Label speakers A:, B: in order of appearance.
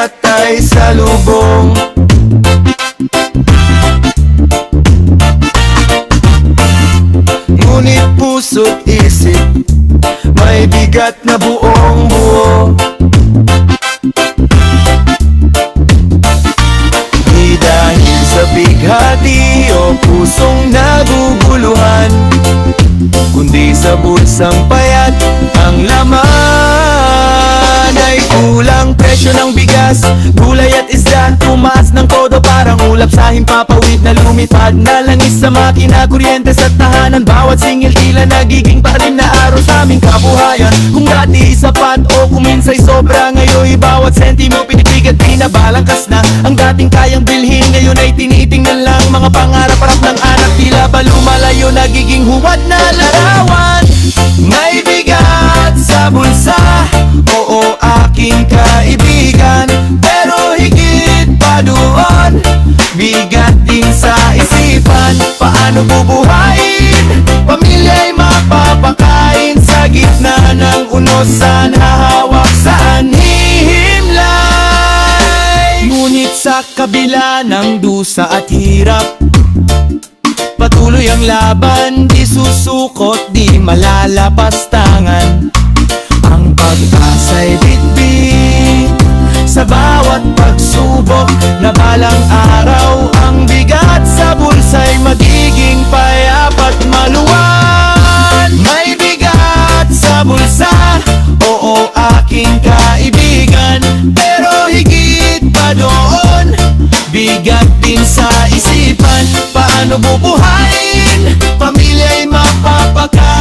A: bigat ay salubong. Ngunit puso't isip may bigat na buong buo. Di dahil sa bighati o pusong naguguluhan, kundi sa bulsang payat ang laman. Ay kulang presyo ng bigas, gulay at isda, tumaas ng todo parang ulap sa himpapawid na lumipad na langis sa makina, kuryente sa tahanan. Bawat singil tila nagiging parim na araw sa aming kabuhayan. Kung dati sapat o kung minsay sobra, ngayon bawat sentimo pinipig at pinabalangkas na. Ang dating kayang bilhin ngayon ay tinitingnan lang. Mga pangarap-arap ng anak tila ba lumalayo, nagiging huwad na larawan. May bigat sa bulsa, oo aking kaibigan, pero higit pa doon, bigat din sa isipan. Paano bubuhayin? Pamilya'y mapapakain sa gitna ng unosan, hahawak saan hihimlay. Ngunit sa kabila ng dusa at hirap, patuloy ang laban, di susukot, di malalapastangan. Ang pag-asa'y bitbit sa bawat pagsubok, na balang araw ang bigat sa bulsa'y magiging payap at maluwag. May bigat sa bulsa, oo aking kaibigan, pero higit pa doon, bigat din sa isipan. Paano bubuhayin? Pamilya'y mapapakain